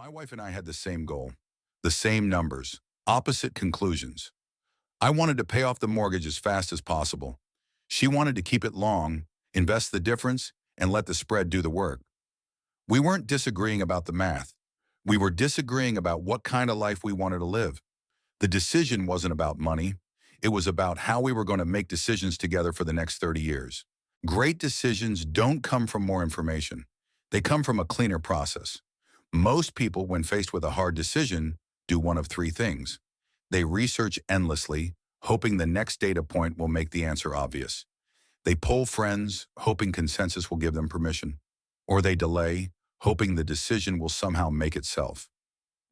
My wife and I had the same goal, the same numbers, opposite conclusions. I wanted to pay off the mortgage as fast as possible. She wanted to keep it long, invest the difference, and let the spread do the work. We weren't disagreeing about the math. We were disagreeing about what kind of life we wanted to live. The decision wasn't about money. It was about how we were going to make decisions together for the next 30 years. Great decisions don't come from more information. They come from a cleaner process. Most people, when faced with a hard decision, do one of three things. They research endlessly, hoping the next data point will make the answer obvious. They poll friends, hoping consensus will give them permission. Or they delay, hoping the decision will somehow make itself.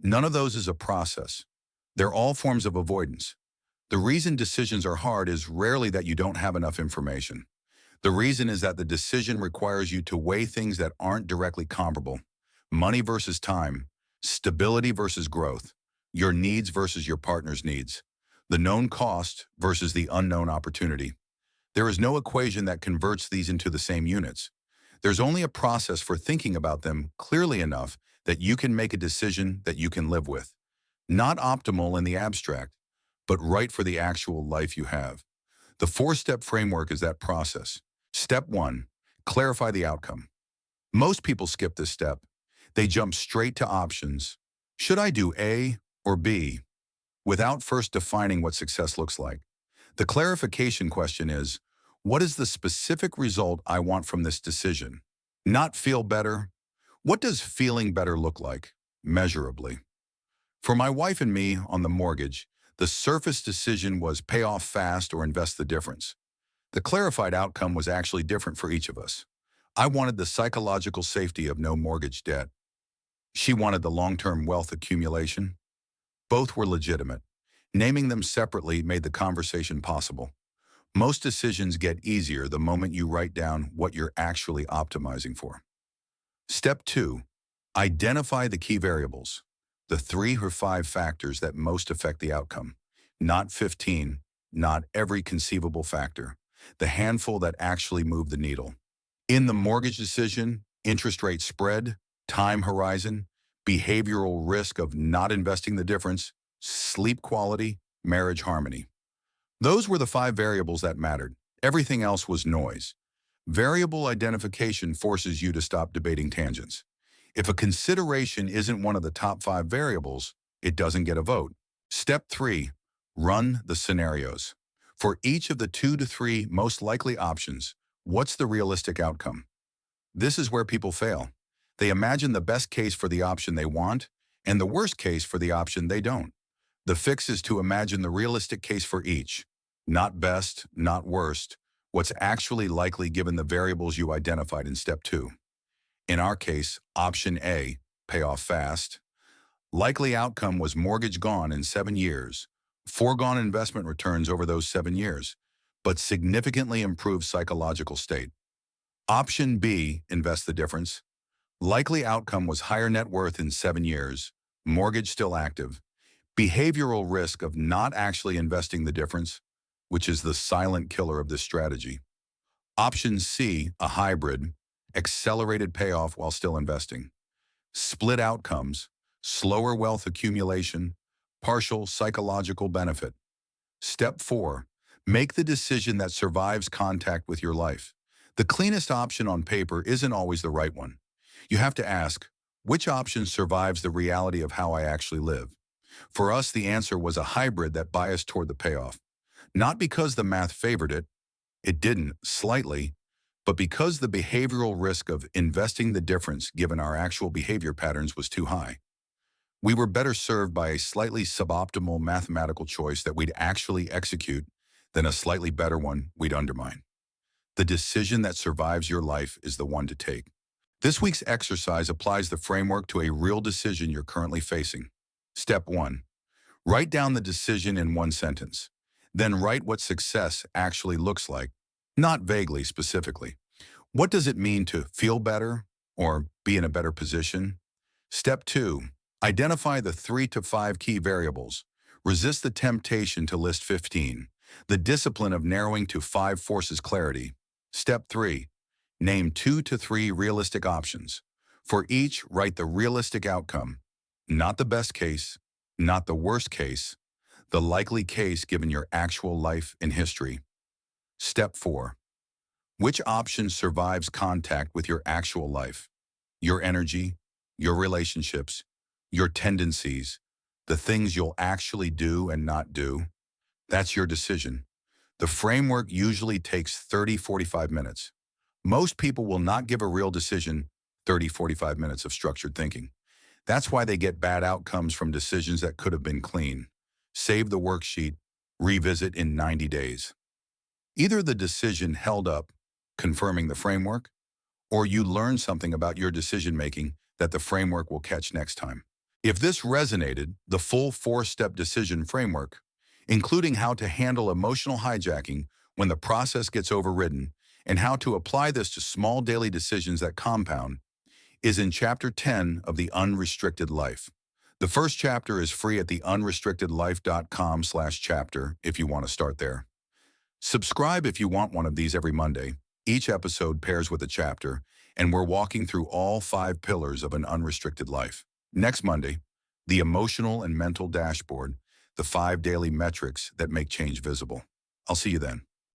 None of those is a process. They're all forms of avoidance. The reason decisions are hard is rarely that you don't have enough information. The reason is that the decision requires you to weigh things that aren't directly comparable. Money versus time, stability versus growth, your needs versus your partner's needs, the known cost versus the unknown opportunity. There is no equation that converts these into the same units. There's only a process for thinking about them clearly enough that you can make a decision that you can live with. Not optimal in the abstract, but right for the actual life you have. The four-step framework is that process. Step 1, clarify the outcome. Most people skip this step. They jump straight to options. Should I do A or B? Without first defining what success looks like. The clarification question is, what is the specific result I want from this decision? Not feel better. What does feeling better look like, measurably? For my wife and me on the mortgage, the surface decision was pay off fast or invest the difference. The clarified outcome was actually different for each of us. I wanted the psychological safety of no mortgage debt. She wanted the long-term wealth accumulation. Both were legitimate. Naming them separately made the conversation possible. Most decisions get easier the moment you write down what you're actually optimizing for. Step 2, identify the key variables, the 3 or 5 factors that most affect the outcome. Not 15, not every conceivable factor, the handful that actually move the needle. In the mortgage decision, interest rate spread, time horizon, behavioral risk of not investing the difference, sleep quality, marriage harmony. Those were the 5 variables that mattered. Everything else was noise. Variable identification forces you to stop debating tangents. If a consideration isn't one of the top 5 variables, it doesn't get a vote. Step 3, run the scenarios. For each of the 2 to 3 most likely options, what's the realistic outcome? This is where people fail. They imagine the best case for the option they want and the worst case for the option they don't. The fix is to imagine the realistic case for each. Not best, not worst. What's actually likely given the variables you identified in step 2. In our case, option A, pay off fast. Likely outcome was mortgage gone in 7 years. Foregone investment returns over those 7 years, but significantly improved psychological state. Option B, invest the difference. Likely outcome was higher net worth in 7 years, mortgage still active. Behavioral risk of not actually investing the difference, which is the silent killer of this strategy. Option C, a hybrid, accelerated payoff while still investing. Split outcomes, slower wealth accumulation, partial psychological benefit. Step 4, make the decision that survives contact with your life. The cleanest option on paper isn't always the right one. You have to ask, which option survives the reality of how I actually live? For us, the answer was a hybrid that biased toward the payoff. Not because the math favored it, it didn't, slightly, but because the behavioral risk of investing the difference given our actual behavior patterns was too high. We were better served by a slightly suboptimal mathematical choice that we'd actually execute than a slightly better one we'd undermine. The decision that survives your life is the one to take. This week's exercise applies the framework to a real decision you're currently facing. Step 1, write down the decision in one sentence. Then write what success actually looks like, not vaguely, specifically. What does it mean to feel better or be in a better position? Step 2, identify the 3 to 5 key variables. Resist the temptation to list 15. The discipline of narrowing to 5 forces clarity. Step 3, name 2 to 3 realistic options. For each, write the realistic outcome. Not the best case, not the worst case, the likely case given your actual life and history. Step 4. Which option survives contact with your actual life? Your energy, your relationships, your tendencies, the things you'll actually do and not do. That's your decision. The framework usually takes 30-45 minutes. Most people will not give a real decision 30-45 minutes of structured thinking. That's why they get bad outcomes from decisions that could have been clean. Save the worksheet, revisit in 90 days. Either the decision held up, confirming the framework, or you learn something about your decision-making that the framework will catch next time. If this resonated, the full 4-step decision framework, including how to handle emotional hijacking when the process gets overridden and how to apply this to small daily decisions that compound, is in Chapter 10 of the Unrestricted Life. The first chapter is free at the unrestrictedlife.com/chapter if you want to start there. Subscribe if you want one of these every Monday. Each episode pairs with a chapter, and we're walking through all 5 pillars of an unrestricted life. Next Monday, the emotional and mental dashboard, the 5 daily metrics that make change visible. I'll see you then.